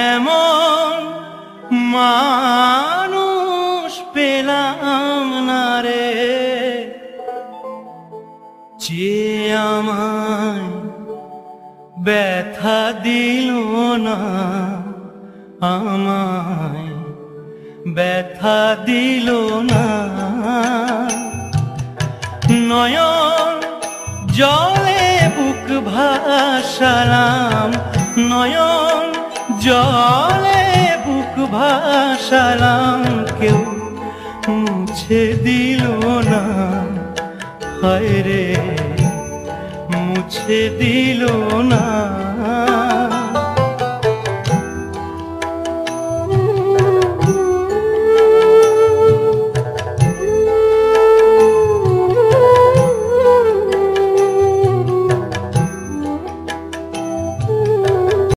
এমন মানুষ পেলাম না রে, যে আমায় ব্যথা দিল না, আমায় ব্যথা দিল না। নয়ন জলে বুক ভাসালাম, নয়ন জলে বুক ভাসালাম, কেউ মুছে দিল না, হায় রে মুছে দিল না।